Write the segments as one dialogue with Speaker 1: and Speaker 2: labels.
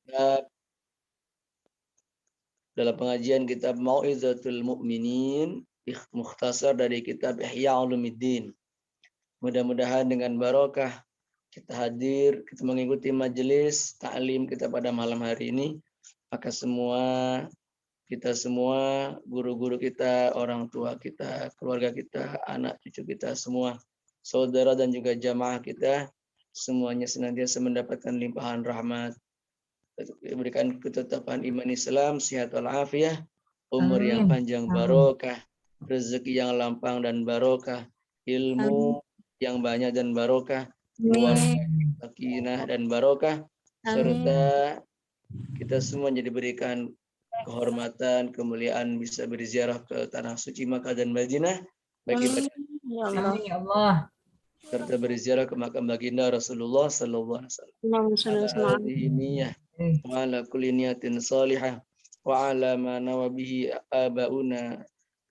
Speaker 1: kitab dalam pengajian kitab Mau'izatul Mu'minin, mukhtasar dari kitab Ihya Ulumuddin. Mudah-mudahan dengan barokah kita hadir, kita mengikuti majelis ta'lim kita pada malam hari ini, maka kita semua, guru-guru kita, orang tua kita, keluarga kita, anak cucu kita semua, saudara dan juga jamaah kita, semuanya senantiasa mendapatkan limpahan rahmat, diberikan ketetapan iman Islam, sehat walafiat, umur yang panjang barokah, rezeki yang lapang dan barokah, ilmu yang banyak dan barokah, keluarga sakinah dan barokah, serta kita semua diberikan kehormatan, kemuliaan bisa berziarah ke tanah suci Makkah dan Madinah bagi
Speaker 2: Allah.
Speaker 1: serta berziarah ke makam baginda Rasulullah sallallahu alaihi wasallam. Ini ya wa ala kulli niyatin salihah wa ala ma nawa bihi abauna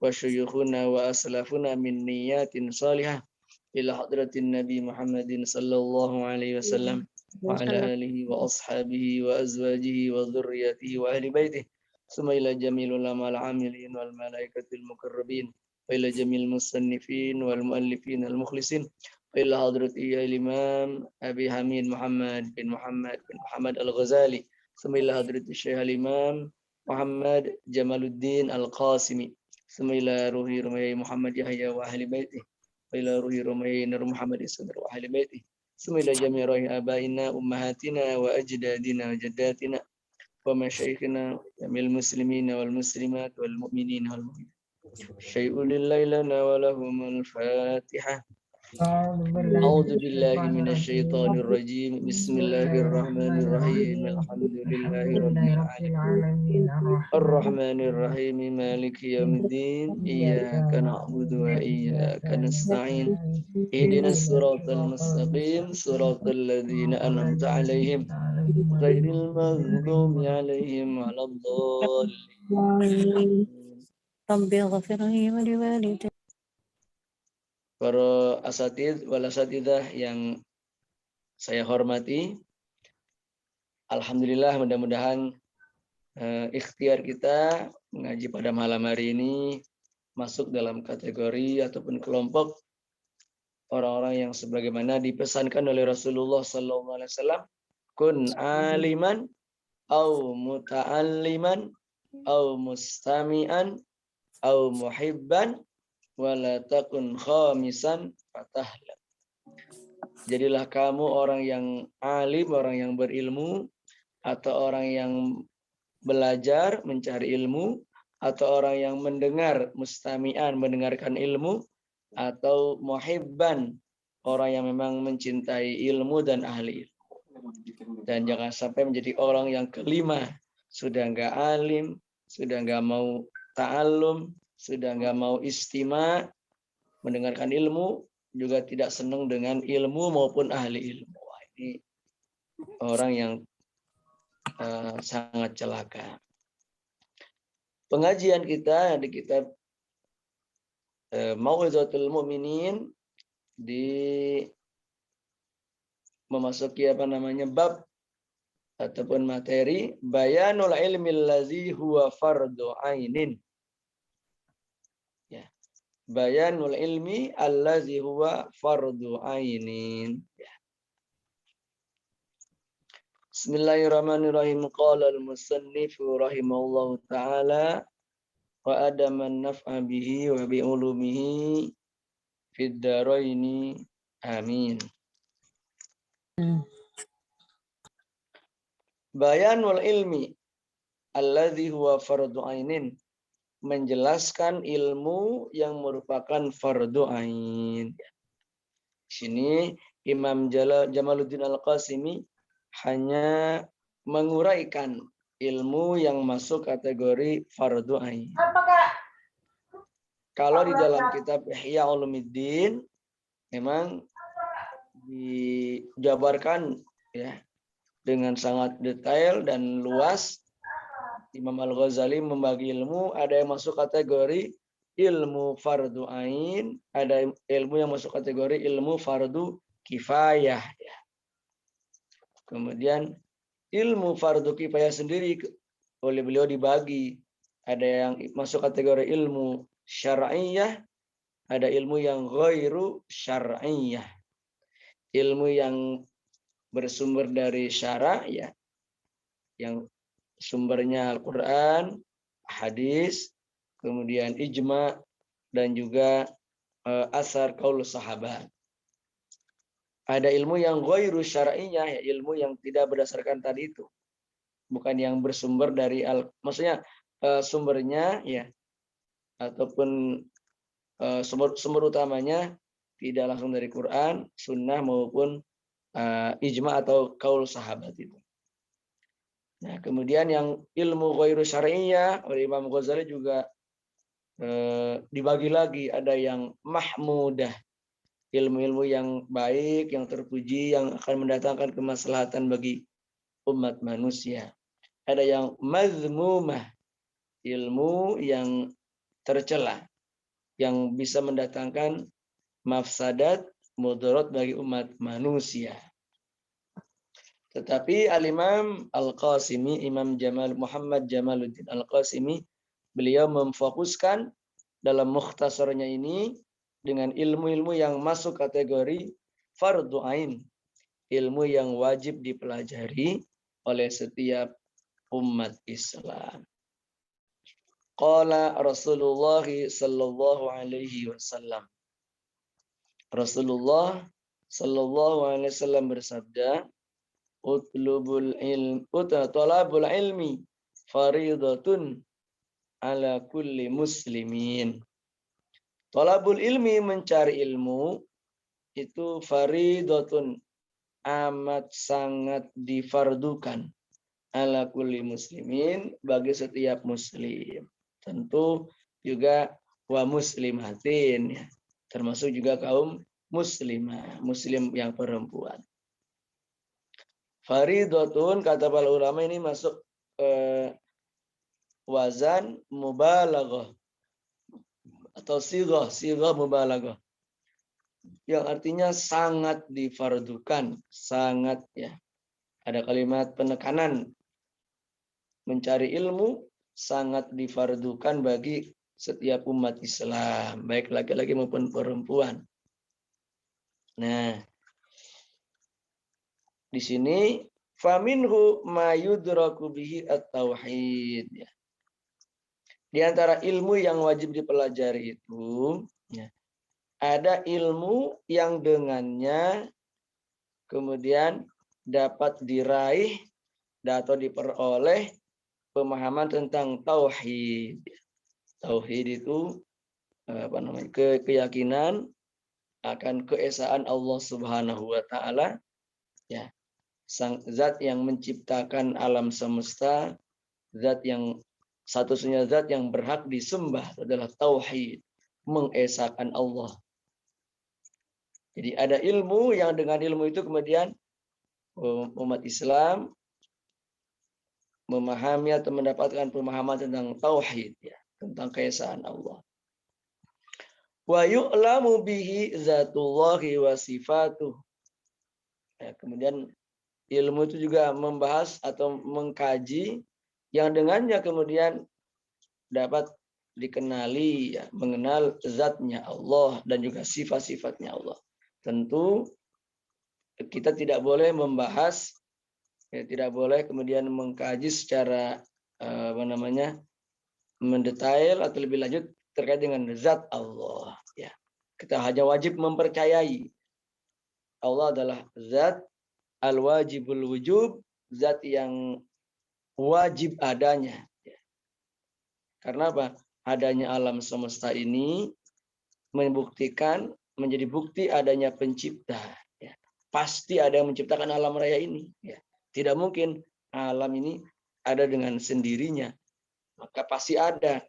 Speaker 1: wa syuyukhuna wa aslafuna min niyatin salihah ila hadratin Nabi Muhammadin sallallahu alaihi wasallam wa ala alihi wa ashabihi wa azwajihi wa dzurriyyatihi wa ahli baitihi summa ila jamil ulama al-amilin wal malaikatil muqarrabin wa ila jamil musannifin wal muallifin al mukhlisin wa ila hadrati al-imam Abi Hamid Muhammad bin Muhammad al-Ghazali summa ila hadrati Syekh al-imam Muhammad Jamaluddin al-Qasimi summa ila ruhi rumai Muhammad Yahya wa ahli baitihi ila ruhi rumai Nur Muhammad Isdar wa ahli baitihi summa ila jami' ruhi abaina ummahatina wa ajdadina wa jaddatina wa masyayikhina jamil muslimina wal muslimat wal mu'minina wal mu'minat syai'ul lillahi lana wa lahumul fatihah. A'udzu billahi minasyaitonir rajim. Bismillahirrahmanirrahim. Alhamdulillahi rabbil alamin. Ar-Rahmanir Rahim. Maliki yaumiddin. Iyyaka na'budu wa iyyaka nasta'in. Ihdinas siratal mustaqim. Siratal ladzina an'amta 'alaihim ghairil maghdubi 'alaihim waladdallin.
Speaker 3: Rabbi ghafirli wa liwalidayya.
Speaker 1: Para asatidz wal asatidzah yang saya hormati, alhamdulillah mudah-mudahan ikhtiar kita mengaji pada malam hari ini masuk dalam kategori ataupun kelompok orang-orang yang sebagaimana dipesankan oleh Rasulullah sallallahu alaihi wasallam, kun aliman au muta'alliman au mustami'an au muhibban wala takun khamisan fatahla. Jadilah kamu orang yang alim, orang yang berilmu, atau orang yang belajar, mencari ilmu, atau orang yang mendengar, mustami'an, mendengarkan ilmu, atau muhibban, orang yang memang mencintai ilmu dan ahli ilmu. Dan jangan sampai menjadi orang yang kelima, sudah enggak alim, sudah enggak mau ta'allum, sudah enggak mau istima, mendengarkan ilmu, juga tidak senang dengan ilmu maupun ahli ilmu. Wah, ini orang yang sangat celaka. Pengajian kita di kitab Mau'izatul Mu'minin di memasuki bab ataupun materi bayanul ilmi allazi huwa fardu ainin. Ya. Bayanul ilmi allazi huwa fardu ainin. Ya. Bismillahirrahmanirrahim. Qala al-musannif rahimahullahu ta'ala wa adaman naf'a bihi wa bi ulumihi fid daraini amin. Bayanul ilmi alladzi huwa fardu ainin, menjelaskan ilmu yang merupakan fardu ain. Sini Imam Jamaluddin Al-Qasimi hanya menguraikan ilmu yang masuk kategori fardu ain. Kalau di dalam kitab Ihya Ulumuddin memang dijabarkan ya dengan sangat detail dan luas. Imam Al-Ghazali membagi ilmu, ada yang masuk kategori ilmu fardu ain, ada ilmu yang masuk kategori ilmu fardu kifayah ya. Kemudian ilmu fardu kifayah sendiri oleh beliau dibagi. Ada yang masuk kategori ilmu syar'iyah, ada ilmu yang ghairu syar'iyah. Ilmu yang bersumber dari syara' ya, yang sumbernya Al-Quran, hadis, kemudian ijma, dan juga asar qaul sahabat. Ada ilmu yang ghairu syar'iyah, ya, ilmu yang tidak berdasarkan tadi itu. Bukan yang bersumber dari maksudnya sumbernya ya, ataupun sumber utamanya tidak langsung dari Quran, sunnah maupun ijma atau qaul sahabat itu. Nah, kemudian yang ilmu ghairu syar'iyah oleh Imam Ghazali juga dibagi lagi, ada yang mahmudah, ilmu-ilmu yang baik, yang terpuji, yang akan mendatangkan kemaslahatan bagi umat manusia. Ada yang mazmumah, ilmu yang tercela, yang bisa mendatangkan mafsadat, mudarat bagi umat manusia. Tetapi Al-Imam Al-Qasimi, Imam Muhammad Jamaluddin Al-Qasimi, beliau memfokuskan dalam mukhtasarnya ini dengan ilmu-ilmu yang masuk kategori fardu ain, ilmu yang wajib dipelajari oleh setiap umat Islam. Qala Rasulullah sallallahu alaihi wasallam. Rasulullah sallallahu alaihi wasallam bersabda, "Utlubul ilm, talabul ilmi faridatun ala kulli muslimin." Talabul ilmi, mencari ilmu itu faridatun, amat sangat difardukan, ala kulli muslimin, bagi setiap muslim. Tentu juga wa muslimatin ya, termasuk juga kaum muslimah, muslim yang perempuan. Faridatun, kata para ulama, ini masuk wazan mubalaghah atau sirah mubalaghah, yang artinya sangat difardukan, sangat ya. Ada kalimat penekanan, mencari ilmu sangat difardukan bagi setiap umat Islam, baik laki-laki maupun perempuan. Nah, di sini faminhu ma yudraku bihi at-tauhid ya. Di antara ilmu yang wajib dipelajari itu ya, ada ilmu yang dengannya kemudian dapat diraih atau diperoleh pemahaman tentang tauhid. Tauhid itu keyakinan akan keesaan Allah Subhanahu wa taala ya. Sang zat yang menciptakan alam semesta, zat yang satu-satunya zat yang berhak disembah adalah tauhid, mengesahkan Allah. Jadi ada ilmu yang dengan ilmu itu kemudian umat Islam memahami atau mendapatkan pemahaman tentang tauhid ya, tentang keesaan Allah. Wa yu'lamu bihi zatullahi wa sifatuh. Ya, kemudian ilmu itu juga membahas atau mengkaji yang dengannya kemudian dapat dikenali ya, mengenal zatnya Allah dan juga sifat-sifatnya Allah. Tentu kita tidak boleh membahas ya, tidak boleh kemudian mengkaji secara mendetail atau lebih lanjut terkait dengan zat Allah ya. Kita hanya wajib mempercayai Allah adalah zat al-wajibul wujub, zat yang wajib adanya ya. Karena apa? Adanya alam semesta ini membuktikan, menjadi bukti adanya pencipta ya. Pasti ada yang menciptakan alam raya ini ya. Tidak mungkin alam ini ada dengan sendirinya, maka pasti ada.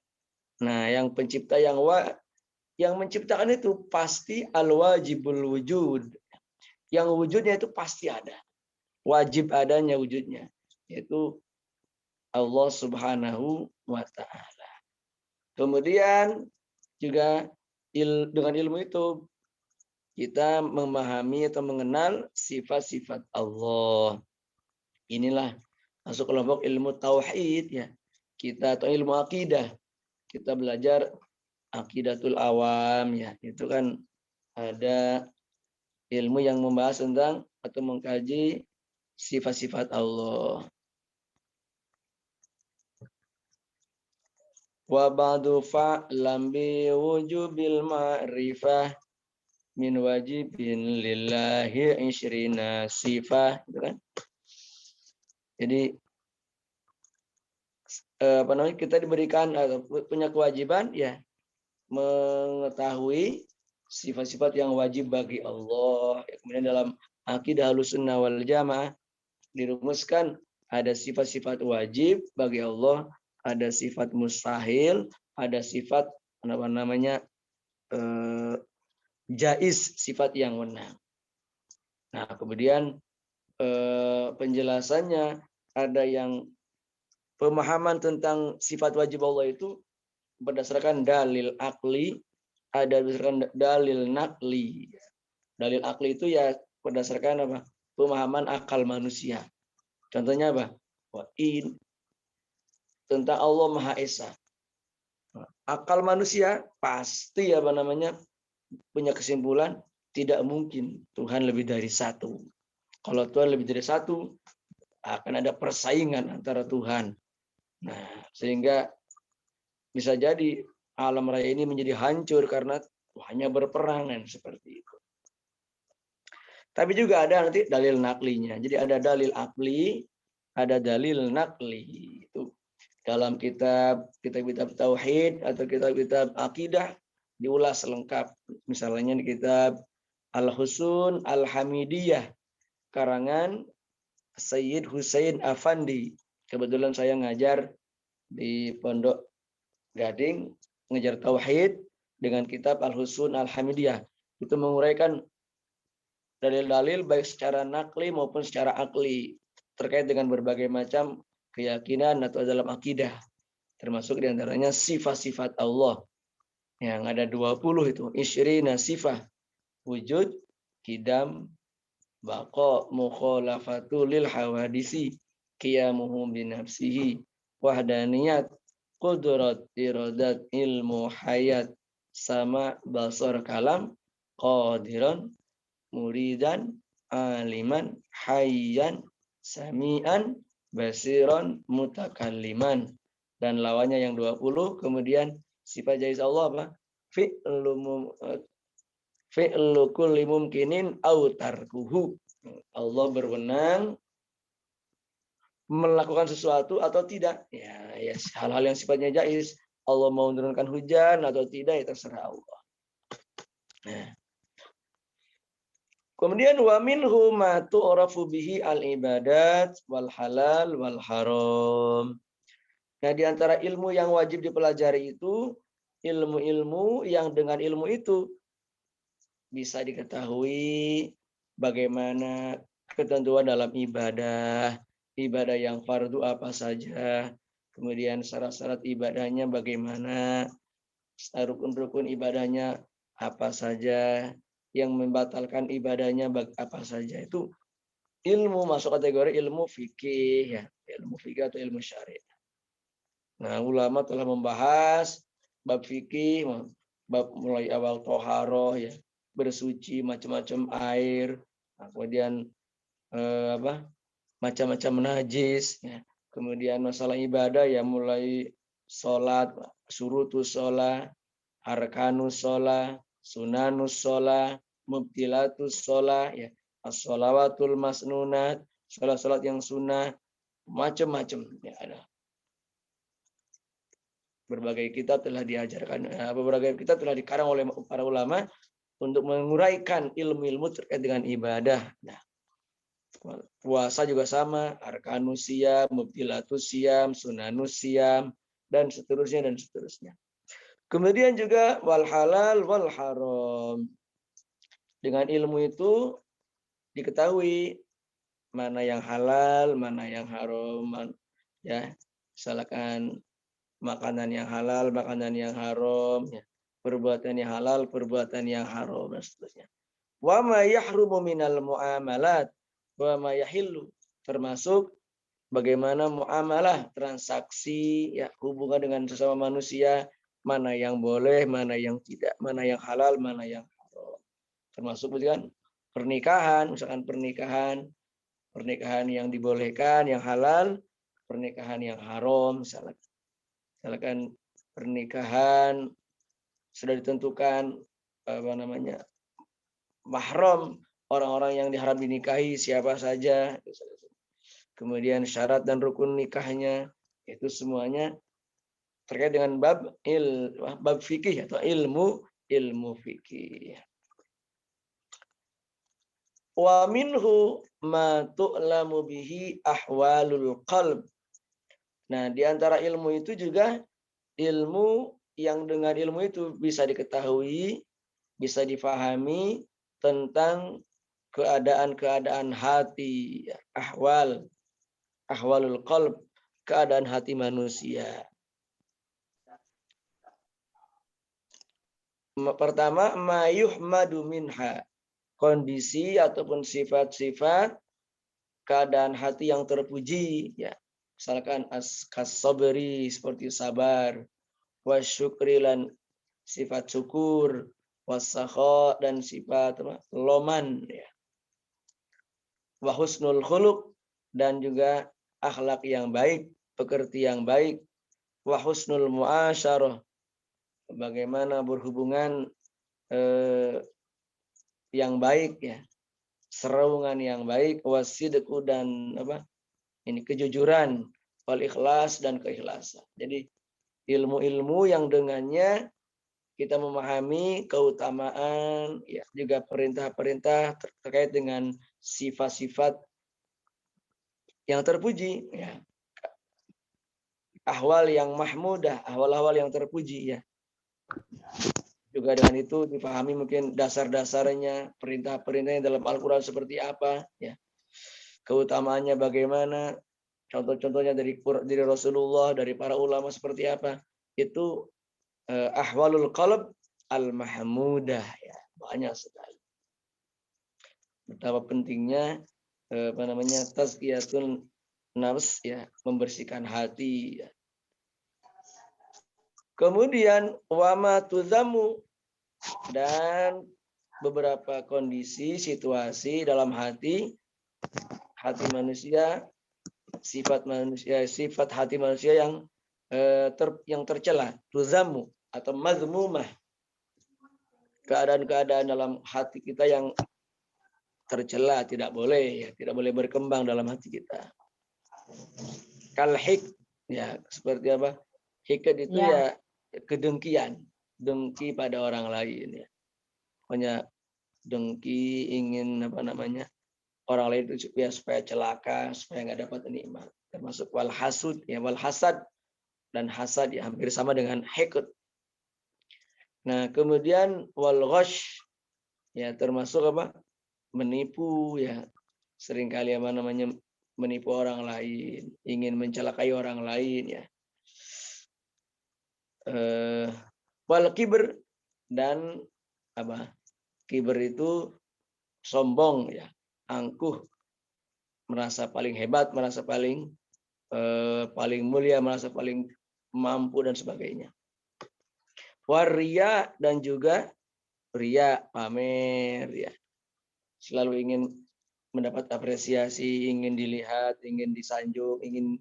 Speaker 1: Nah, yang pencipta yang menciptakan itu pasti al-wajibul wujud. Yang wujudnya itu pasti ada. Wajib adanya wujudnya, yaitu Allah Subhanahu wa taala. Kemudian juga dengan ilmu itu kita memahami atau mengenal sifat-sifat Allah. Inilah masuk kelompok ilmu tauhid ya. Kita atau ilmu akidah. Kita belajar akidatul awam ya. Itu kan ada ilmu yang membahas tentang atau mengkaji sifat-sifat Allah. Wa ba'du fa'lam bi wujubil ma'rifah min wajibin lillahi isyrina sifah, gitu kan. Jadi kita diberikan punya kewajiban ya mengetahui sifat-sifat yang wajib bagi Allah. Kemudian dalam akidah Ahlussunnah wal Jamaah dirumuskan ada sifat-sifat wajib bagi Allah, ada sifat mustahil, ada sifat jaiz, sifat yang wenang. Nah, kemudian penjelasannya ada yang pemahaman tentang sifat wajib Allah itu berdasarkan dalil akli, ada berdasarkan dalil nakli. Dalil akli itu ya berdasarkan apa? Pemahaman akal manusia. Contohnya apa? Tentang Allah Maha Esa. Akal manusia pasti punya kesimpulan tidak mungkin Tuhan lebih dari satu. Kalau Tuhan lebih dari satu, akan ada persaingan antara Tuhan. Nah, sehingga bisa jadi alam raya ini menjadi hancur karena hanya berperangan seperti itu. Tapi juga ada nanti dalil naklinya. Jadi ada dalil akli, ada dalil nakli. Itu dalam kitab tauhid atau kitab akidah diulas lengkap. Misalnya di kitab Al-Husun Al-Hamidiyah karangan Sayyid Husain Afandi. Kebetulan saya ngajar di Pondok Gading, ngajar tauhid dengan kitab Al-Husun Al-Hamidiyah. Itu menguraikan dalil-dalil baik secara nakli maupun secara akli terkait dengan berbagai macam keyakinan atau dalam akidah, termasuk diantaranya sifat-sifat Allah yang ada 20 itu, isyrina sifah, wujud, kidam, baqa, mukhalafatu lil hawadisi, qiyamuhu binafsihi, wahdaniyat, qudrat, iradat, ilmu, hayat, sama, basar, kalam, qadiran, muridan, aliman, hayyan, sami'an, basiran, mutakalliman. Dan lawannya yang 20. Kemudian sifat jaiz Allah apa? Fi'lu kulli mumkinin au tarkuhu. Allah berwenang melakukan sesuatu atau tidak. Ya, hal-hal yang sifatnya jaiz. Allah mau menurunkan hujan atau tidak, ya terserah Allah. Nah. Kemudian wa minhu ma tu'rafu bihi al-ibadat wal halal wal haram. Nah, di antara ilmu yang wajib dipelajari itu ilmu-ilmu yang dengan ilmu itu bisa diketahui bagaimana ketentuan dalam ibadah, ibadah yang fardu apa saja, kemudian syarat-syarat ibadahnya bagaimana, rukun-rukun ibadahnya apa saja, yang membatalkan ibadahnya apa saja. Itu ilmu masuk kategori ilmu fikih ya, ilmu fikih atau ilmu syariat. Nah, ulama telah membahas bab fikih, bab mulai awal toharoh ya, bersuci macam-macam air, nah, kemudian macam-macam najis ya. Kemudian masalah ibadah ya mulai sholat, surutus sholat, arkanus sholat, sunanus sholat, mubtilatus sholat, ya, as-sholawatul masnunat, sholat-sholat yang sunnah, macam-macam ya ada. Berbagai kitab telah diajarkan, beberapa kitab telah dikarang oleh para ulama untuk menguraikan ilmu-ilmu terkait dengan ibadah. Nah, puasa juga sama, arkanus siyam, mubtilatus siyam, sunanus siyam, dan seterusnya dan seterusnya. Kemudian juga wal halal wal haram. Dengan ilmu itu diketahui mana yang halal, mana yang haram, ya. Misalkan makanan yang halal, makanan yang haram, ya. Perbuatan yang halal, perbuatan yang haram, dan seterusnya. Wa ma yahrumu minal muamalat wa ma yahillu, termasuk bagaimana muamalah, transaksi, ya hubungan dengan sesama manusia, mana yang boleh, mana yang tidak, mana yang halal, mana yang haram. Termasuk kan pernikahan, misalkan pernikahan yang dibolehkan, yang halal, pernikahan yang haram, misalkan pernikahan sudah ditentukan mahram, orang-orang yang diharap dinikahi siapa saja, kemudian syarat dan rukun nikahnya, itu semuanya terkait dengan bab fikih atau ilmu fikih. Wa minhu ma tu'lamu bihi ahwalul qalb. Nah, di antara ilmu itu juga ilmu yang dengan ilmu itu bisa diketahui, bisa difahami tentang keadaan-keadaan hati, ahwalul qalb, keadaan hati manusia. Pertama, ma yuhmadu minha, kondisi ataupun sifat-sifat keadaan hati yang terpuji, ya. Misalkan as-sabri, seperti sabar, wasyukrilan, sifat syukur, wasakha, dan sifat loman, ya. Wa husnul khuluq, dan juga akhlak yang baik, pekerti yang baik. Wa husnul muasyarah, bagaimana berhubungan yang baik, ya, serungan yang baik. Wasidqu, dan kejujuran, wal ikhlas, dan keikhlasan. Jadi ilmu-ilmu yang dengannya kita memahami keutamaan, ya, juga perintah-perintah terkait dengan sifat-sifat yang terpuji, ya. Ahwal yang mahmudah, ahwal-ahwal yang terpuji, ya. Juga dengan itu dipahami mungkin dasar-dasarnya, perintah-perintahnya dalam Al-Quran seperti apa, ya. Keutamaannya bagaimana, contoh-contohnya dari Rasulullah, dari para ulama seperti apa. Itu ahwalul qalb al-mahmudah, ya. Banyak sekali. Betapa pentingnya tazkiyatun nafs, ya, membersihkan hati, ya. Kemudian wama tuzamu, dan beberapa kondisi, situasi dalam hati manusia, sifat hati manusia yang tercela, tuzamu atau mazmumah, keadaan-keadaan dalam hati kita yang tercela, tidak boleh berkembang dalam hati kita. Kalhik, ya, seperti apa? Hikad itu ya kedengkian, dengki pada orang lain, ya. Pokoknya dengki, ingin orang lain itu supaya celaka, supaya nggak dapat nikmat. Termasuk wal hasud, ya, wal hasad, dan hasad, ya, hampir sama dengan hikad. Nah, kemudian wal ghash, ya, termasuk menipu, ya. Seringkali menipu orang lain, ingin mencelakai orang lain, ya. Wal kibr, dan kibr itu sombong, ya, angkuh, merasa paling hebat, merasa paling mulia, merasa paling mampu, dan sebagainya. Waria, dan juga ria, pamer, ya. Selalu ingin mendapat apresiasi, ingin dilihat, ingin disanjung, ingin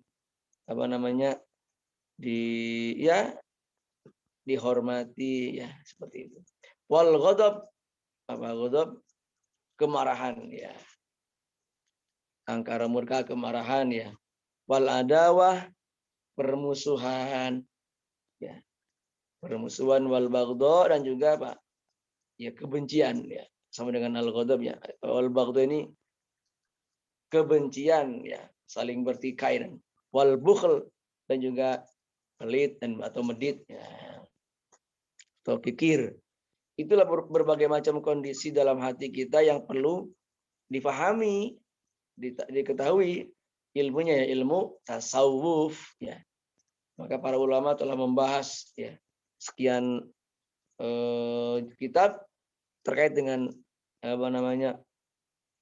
Speaker 1: dihormati, ya, seperti itu. Wal ghadab, ghadab, kemarahan, ya. Angkara murka, kemarahan, ya. Wal adawah, permusuhan, ya. Permusuhan. Wal baghdha, dan juga ya, kebencian, ya. Sama dengan al ghadab, ya. Wal baghdha ini kebencian, ya, saling bertikai. Wal bukhl, dan juga pelit atau medit, ya, atau kikir. Itulah berbagai macam kondisi dalam hati kita yang perlu difahami, diketahui ilmunya, ya, ilmu tasawuf, ya. Maka para ulama telah membahas, ya, sekian kitab terkait dengan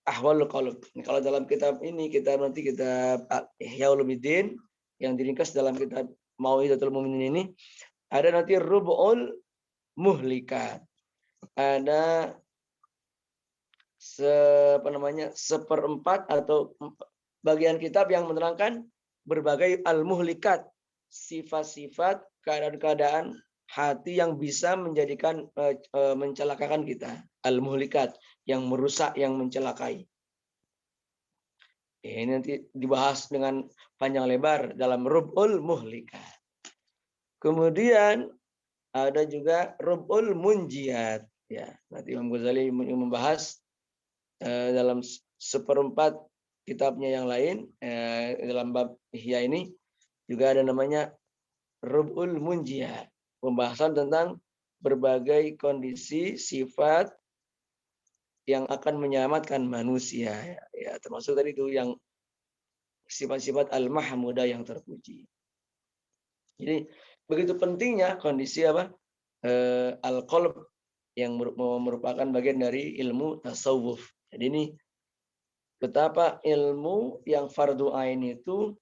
Speaker 1: ahwalul qalb. Kalau dalam kitab ini nanti kitab Ihya Ulumuddin yang diringkas dalam kitab Mau'izatul Mu'minin ini ada nanti rub'ul muhlikat. Ada seperempat atau bagian kitab yang menerangkan berbagai al-muhlikat, sifat-sifat, keadaan-keadaan hati yang bisa menjadikan mencelakakan kita, al-muhlikat, yang merusak, yang mencelakai. Ini nanti dibahas dengan panjang lebar dalam rub'ul muhlikat. Kemudian ada juga rub'ul munjiat. Ya, nanti Imam Ghazali membahas dalam seperempat kitabnya yang lain, dalam bab Ihya ini juga ada namanya rub'ul munjiat, pembahasan tentang berbagai kondisi sifat yang akan menyelamatkan manusia, ya termasuk tadi itu yang sifat-sifat al-mahmudah yang terpuji. Jadi begitu pentingnya kondisi al-qalb yang merupakan bagian dari ilmu tasawuf. Jadi ini betapa ilmu yang fardu ain itu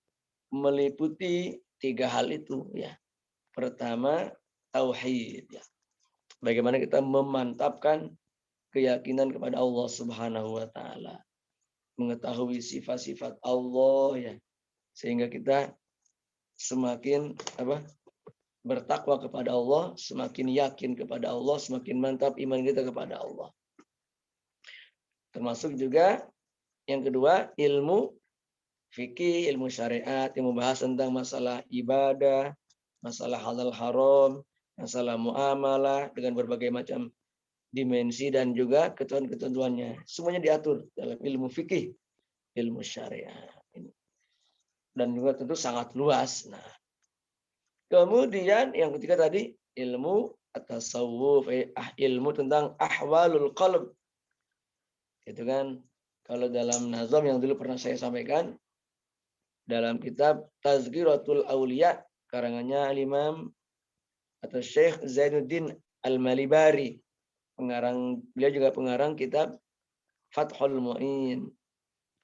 Speaker 1: meliputi 3 hal itu, ya. Pertama, tauhid, ya. Bagaimana kita memantapkan keyakinan kepada Allah Subhanahu wa taala. Mengetahui sifat-sifat Allah, ya. Sehingga kita semakin bertakwa kepada Allah, semakin yakin kepada Allah, semakin mantap iman kita kepada Allah. Termasuk juga yang kedua, ilmu fikih, ilmu syariat yang membahas tentang masalah ibadah, masalah halal haram, masalah muamalah dengan berbagai macam dimensi dan juga ketentuan-ketentuannya. Semuanya diatur dalam ilmu fikih, ilmu syariat. Dan juga tentu sangat luas. Nah, kemudian yang ketiga tadi ilmu at-tasawuf, ilmu tentang ahwalul qalb. Itu kan kalau dalam nazam yang dulu pernah saya sampaikan dalam kitab Tazkiratul Auliya karangannya Imam atau Syekh Zainuddin Al-Malibari. Beliau juga pengarang kitab Fathul Mu'in.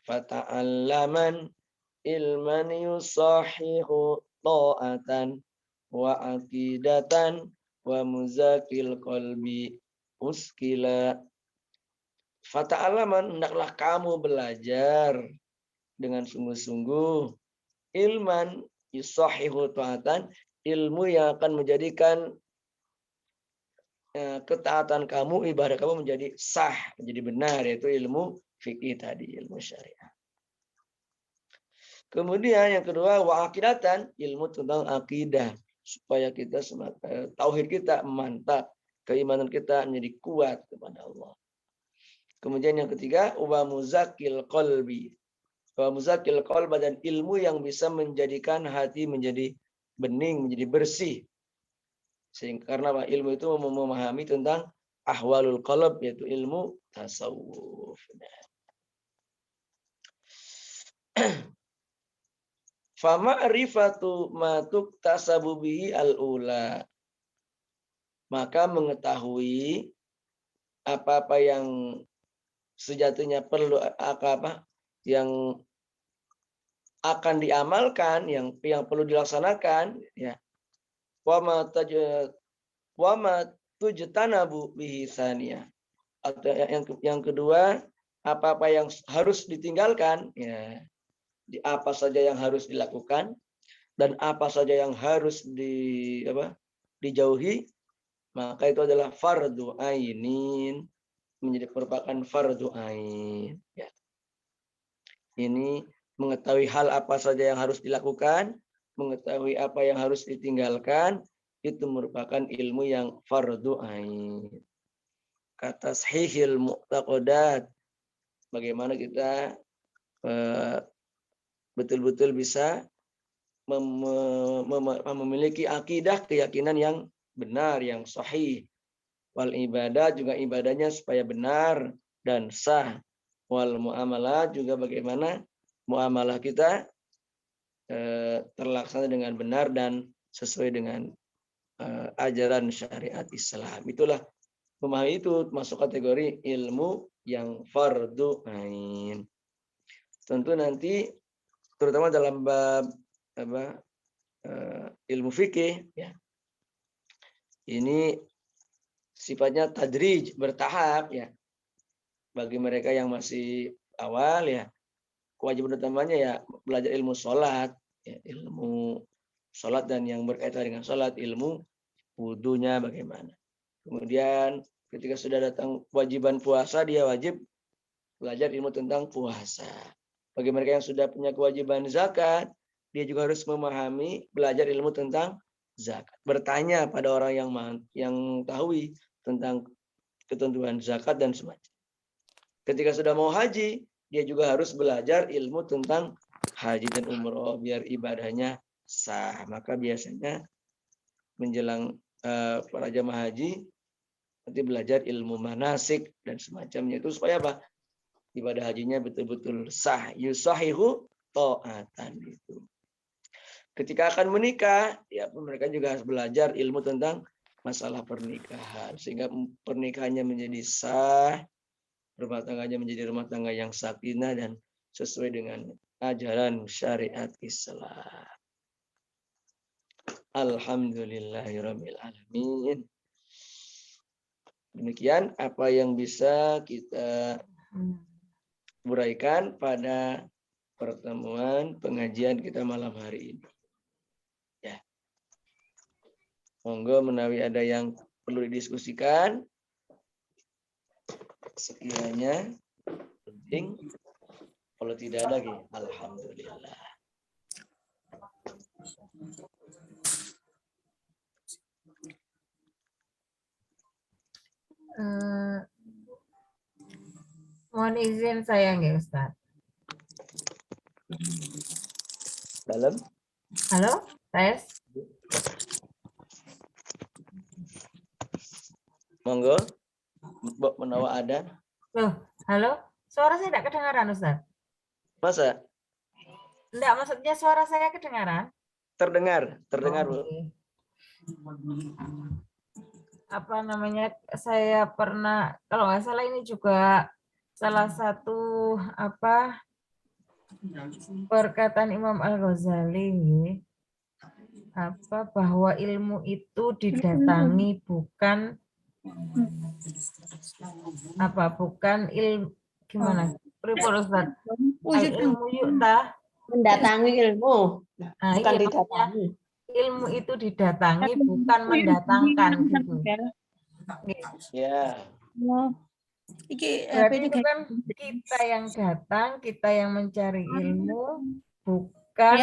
Speaker 1: Fata'allaman ilman yusahihu ta'atan wa aqidatan wa muzakil qalbi uskila. Fata'allaman, hendaklah kamu belajar dengan sungguh-sungguh ilman yusahihu ta'atan, ilmu yang akan menjadikan ketaatan kamu, ibadah kamu menjadi sah, menjadi benar, yaitu ilmu fikih tadi, ilmu syariah. Kemudian yang kedua, wa aqidatan, ilmu tentang akidah, supaya kita tauhid kita mantap, keimanan kita menjadi kuat kepada Allah. Kemudian yang ketiga, wa muzakil qalbi, wa muzakil qalba, dan ilmu yang bisa menjadikan hati menjadi bening, menjadi bersih. Sehingga karena ilmu itu memahami tentang ahwalul qalb, yaitu ilmu tasawuf. Fama'rifatu ma tuktasabu bihi al-ula, maka mengetahui apa-apa yang sejatinya perlu yang akan diamalkan, yang perlu dilaksanakan, ya. Wa ma tujtanabu bihi saniyah, atau yang kedua, apa-apa yang harus ditinggalkan, ya. Apa saja yang harus dilakukan dan apa saja yang harus dijauhi, maka itu adalah fardu ainin, merupakan fardu ain, ya. Ini mengetahui hal apa saja yang harus dilakukan, mengetahui apa yang harus ditinggalkan, itu merupakan ilmu yang fardu ain. Kata sahihil mu'taqadat, bagaimana kita betul-betul bisa memiliki akidah, keyakinan yang benar, yang sahih. Wal ibadah, juga ibadahnya supaya benar dan sah. Wal muamalah, juga bagaimana muamalah kita terlaksana dengan benar dan sesuai dengan ajaran syariat Islam. Itulah memahami, itu masuk kategori ilmu yang fardu ain. Tentu nanti terutama dalam bab ilmu fikih ya. Ini sifatnya tadrij, bertahap ya. Bagi mereka yang masih awal ya, kewajiban utamanya ya belajar ilmu sholat, ya, ilmu sholat dan yang berkaitan dengan sholat, ilmu wudunya bagaimana. Kemudian ketika sudah datang kewajiban puasa, dia wajib belajar ilmu tentang puasa. Bagi mereka yang sudah punya kewajiban zakat, dia juga harus memahami, belajar ilmu tentang zakat. Bertanya pada orang yang tahu tentang ketentuan zakat dan semacam. Ketika sudah mau haji, dia juga harus belajar ilmu tentang haji dan umroh biar ibadahnya sah. Maka biasanya menjelang para jamaah haji nanti belajar ilmu manasik dan semacamnya itu supaya apa? Ibadah hajinya betul-betul sah, yusahihu ta'atan itu. Ketika akan menikah, ya mereka juga harus belajar ilmu tentang masalah pernikahan sehingga pernikahannya menjadi sah, rumah tangganya menjadi rumah tangga yang sakinah dan sesuai dengan ajaran syariat Islam. Alhamdulillahirabbil alamin. Demikian apa yang bisa kita uraikan pada pertemuan pengajian kita malam hari ini. Ya. Monggo menawi ada yang perlu didiskusikan. Sekiranya penting. Kalau tidak ada lagi, alhamdulillah.
Speaker 2: Mohon izin saya nggak Ustaz.
Speaker 1: Dalam?
Speaker 2: Halo, tes.
Speaker 1: Monggo, Mbak Menawa ada.
Speaker 2: Loh, halo? Suara saya tidak kedengaran, Ustaz.
Speaker 1: Masa?
Speaker 2: Enggak, maksudnya suara saya kedengaran?
Speaker 1: Terdengar, Bu.
Speaker 2: Apa namanya? Saya pernah, kalau nggak salah ini juga salah satu perkataan Imam Al-Ghazali bahwa ilmu itu didatangi bukan ilmu gimana? Ilmu yu'ta
Speaker 4: mendatangi ilmu, bukan didatangi.
Speaker 2: Ilmu itu didatangi bukan mendatangkan gitu.
Speaker 1: Ya.
Speaker 2: Berarti itu kan kita yang datang, kita yang mencari ilmu, bukan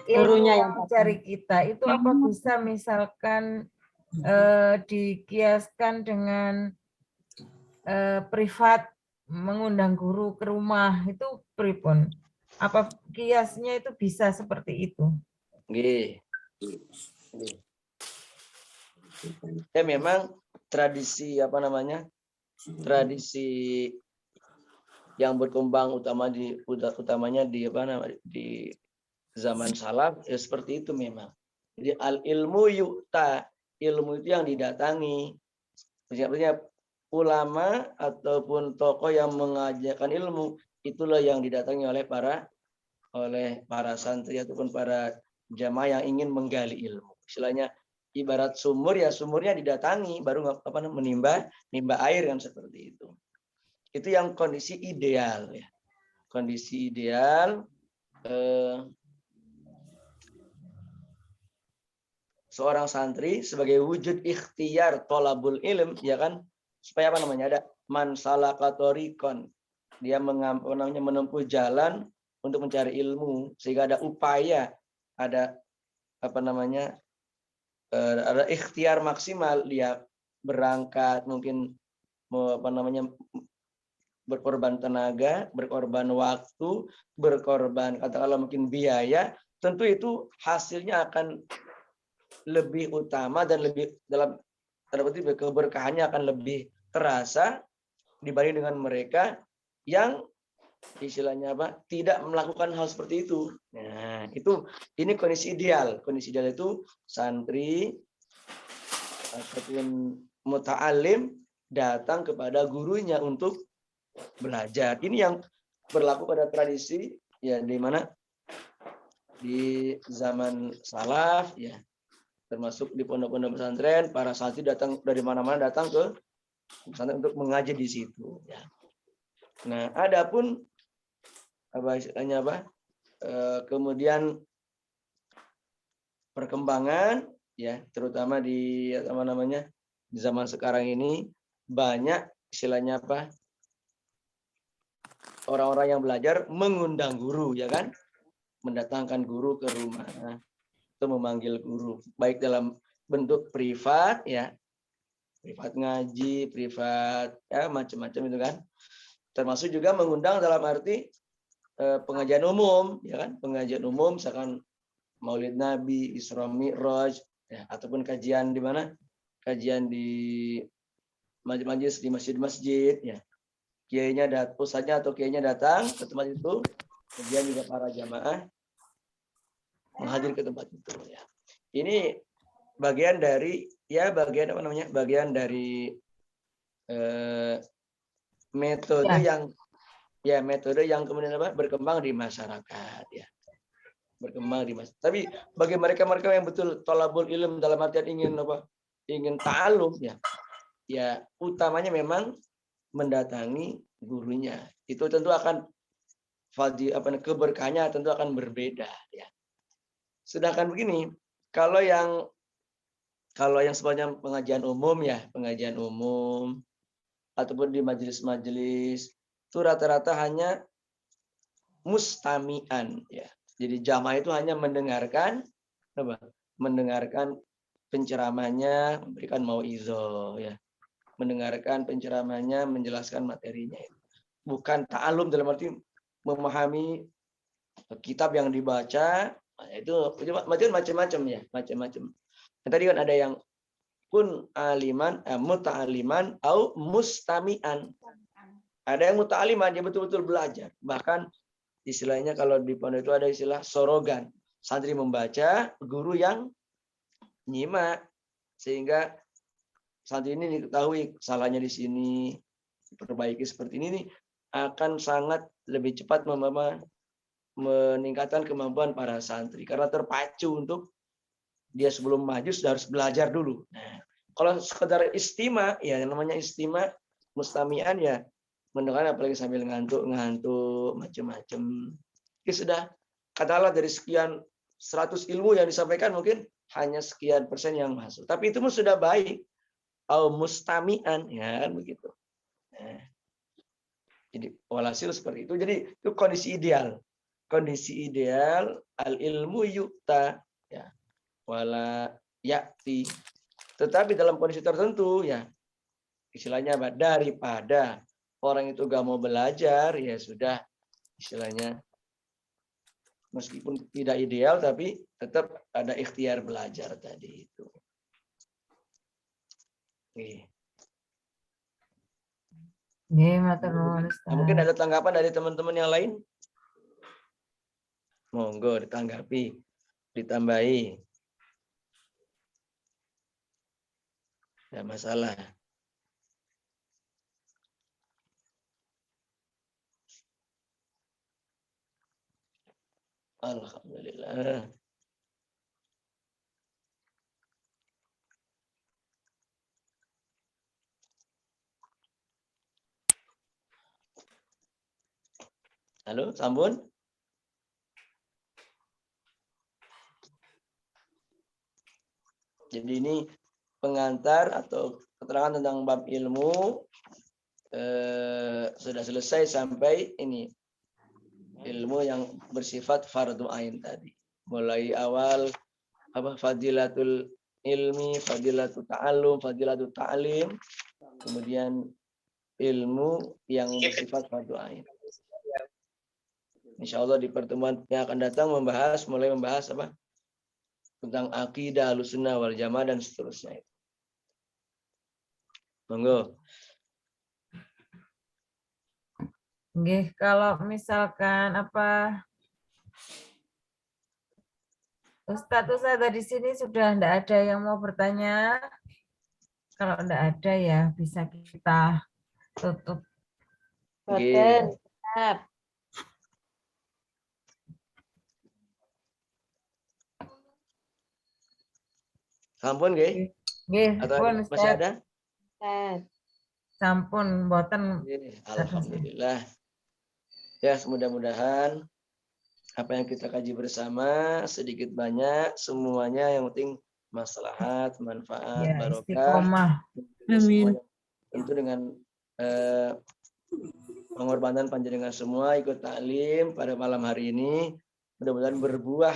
Speaker 4: gurunya
Speaker 2: yang mencari kita. Itu apa bisa misalkan dikiaskan dengan privat mengundang guru ke rumah itu pripun? Apa kiasnya itu bisa seperti itu?
Speaker 1: Ya memang tradisi tradisi yang berkembang utamanya di zaman salaf ya seperti itu memang. Jadi al ilmu yu'ta, ilmu itu yang didatangi. Maksudnya ulama ataupun tokoh yang mengajarkan ilmu itulah yang didatangi oleh para santri ataupun para jamaah yang ingin menggali ilmu. Istilahnya ibarat sumur ya sumurnya didatangi baru menimba air kan seperti itu. Itu yang kondisi ideal ya. Kondisi ideal seorang santri sebagai wujud ikhtiar tolabul ilm ya kan supaya ada man salaka thoriqan, dia menempuh jalan untuk mencari ilmu sehingga ada upaya, ada ada ikhtiar maksimal, dia berangkat mungkin berkorban tenaga, berkorban waktu, berkorban katakanlah mungkin biaya, tentu itu hasilnya akan lebih utama dan lebih dalam tanda kutip keberkahannya akan lebih terasa dibanding dengan mereka yang istilahnya tidak melakukan hal seperti itu. Nah, ini kondisi ideal. Kondisi ideal itu santri ataupun muta'alim datang kepada gurunya untuk belajar. Ini yang berlaku pada tradisi ya, di mana di zaman salaf ya, termasuk di pondok-pondok pesantren, para santri datang dari mana-mana datang ke pesantren untuk mengaji di situ ya. Nah, adapun apa istilahnya apa? Kemudian perkembangan ya, terutama di apa namanya, di zaman sekarang ini banyak istilahnya apa? Orang-orang yang belajar mengundang guru ya kan? Mendatangkan guru ke rumah atau memanggil guru, baik dalam bentuk privat ya, privat ngaji, privat ya macam-macam itu kan. Termasuk juga mengundang dalam arti pengajian umum ya kan, pengajian umum misalkan Maulid Nabi, Isra Mi'raj ya, ataupun kajian di mana? Kajian di majelis di masjid-masjid ya. Kiainya datang, ustaznya atau kiainya datang ke tempat itu, kemudian juga para jamaah menghadiri ke tempat itu ya. Ini bagian dari ya, bagian apa namanya? Bagian dari metode metode yang kemudian apa? Berkembang di masyarakat ya. Berkembang di masyarakat. Tapi bagi mereka-mereka yang betul thalabul ilm dalam artian ingin apa? Ingin ta'alum ya. Ya, utamanya memang mendatangi gurunya. Itu tentu akan keberkahannya tentu akan berbeda ya. Sedangkan begini, kalau yang sepanjang pengajian umum ya, pengajian umum ataupun di majelis-majelis itu rata-rata hanya mustami'an ya. Jadi jamaah itu hanya mendengarkan apa? Mendengarkan penceramahnya, memberikan mauizah ya. Mendengarkan penceramahnya, menjelaskan materinya. Bukan ta'alum dalam arti memahami kitab yang dibaca. Nah, itu macam-macam ya, macam-macam. Nah, tadi kan ada yang kun aliman, muta'aliman atau mustami'an. Ada yang muta'aliman, dia betul-betul belajar. Bahkan istilahnya kalau di pondok itu ada istilah sorogan. Santri membaca, guru yang nyimak. Sehingga santri ini diketahui salahnya di sini, diperbaiki seperti ini nih, akan sangat lebih cepat meningkatkan kemampuan para santri karena terpacu untuk dia sebelum maju sudah harus belajar dulu. Nah, kalau sekedar istima ya, namanya istima mustami'an ya, mendengar apalagi sambil ngantuk macam-macam. Ya sudah, katakanlah dari sekian 100 ilmu yang disampaikan mungkin hanya sekian persen yang masuk. Tapi itu pun sudah baik. Au mustami'an ya kan begitu. Nah, jadi walhasil seperti itu. Jadi itu kondisi ideal. Kondisi ideal al ilmu yukta ya wala yakti. Tetapi dalam kondisi tertentu ya, istilahnya apa? Daripada orang itu gak mau belajar ya sudah, istilahnya meskipun tidak ideal tapi tetap ada ikhtiar belajar tadi itu. Mungkin ada tanggapan dari teman-teman yang lain? Monggo ditanggapi, ditambahi. Tidak masalah. Alhamdulillah. Halo, Sambun? Jadi ini pengantar atau keterangan tentang bab ilmu sudah selesai sampai ini ilmu yang bersifat fardu ain tadi. Mulai awal apa fadilatul ilmi, fadilatul ta'allum, fadilatul ta'lim, kemudian ilmu yang bersifat fardu ain. Insyaallah di pertemuan yang akan datang mulai membahas apa? Tentang akidah Ahlussunnah wal Jamaah dan seterusnya. Monggo.
Speaker 2: Nggih, kalau misalkan apa Ustadz di sini sudah tidak ada yang mau bertanya. Kalau enggak ada ya bisa kita tutup.
Speaker 4: Boten. Siap.
Speaker 1: Sampun nggih?
Speaker 2: Nggih,
Speaker 1: Atau
Speaker 2: pun
Speaker 1: masih
Speaker 2: Ustaz.
Speaker 1: ada?
Speaker 2: Sampun boten.
Speaker 1: Alhamdulillah. Ya, mudah-mudahan apa yang kita kaji bersama sedikit banyak semuanya yang penting maslahat, manfaat,
Speaker 2: Ya,
Speaker 1: barokah.
Speaker 2: istiqomah.
Speaker 3: Amin.
Speaker 1: Tentu dengan pengorbanan panjenengan semua ikut taklim pada malam hari ini. Mudah-mudahan berbuah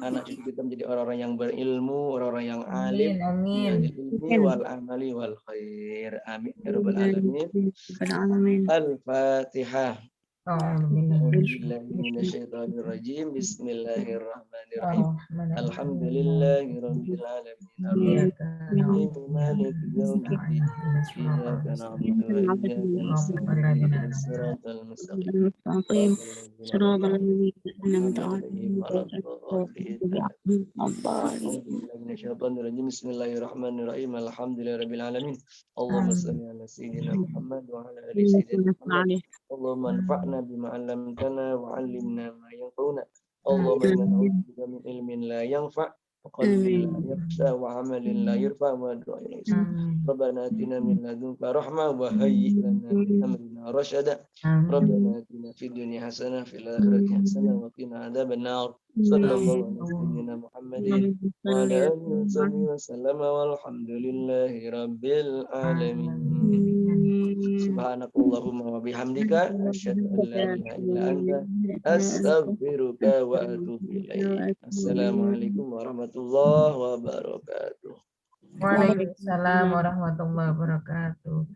Speaker 1: anak cucu kita menjadi orang-orang yang berilmu, orang-orang yang alim.
Speaker 2: Amin.
Speaker 1: Ilmi wal amali wal khair. Amin ya rabbal alamin. Al-Fatihah. A'udzubillahi Bismillahirrahmanirrahim. Alhamdulillahirabbil alamin. Maliki yaumiddin. Iyyaka na'budu wa iyyaka nasta'in. Shiratal mustaqim.
Speaker 3: صراط الذين أنعمت عليهم.
Speaker 1: Bismillahirrahmanirrahim. Alhamdulillahirabbil alamin. Allahumma shalli ala sayyidina Muhammad wa ala ali sayyidina Muhammad. Allahumma anfa'na bima 'allamtana wa 'allimna ma yanfa'una. Allahumma inna na'udzubika min ilmin la yanfa' wa qalbin la yakhsha wa 'amalin la yurfa' wa du'ain. Rabbana atina min ladunka rahmah wa hayyi' lana min amrina rashada. Rabbana atina fid dunya hasanah fil akhirati hasanah wa qina adzabannar. Sallallahu alaihi sayyidina Muhammadin wa ala alihi wa sallam walhamdulillahi rabbil alamin. Subhanakallahumma wa bihamdika asyhadu an la ilaha illa anta astaghfiruka wa atubu ilaik. Assalamualaikum warahmatullahi wabarakatuh.
Speaker 2: Waalaikumsalam warahmatullahi wabarakatuh.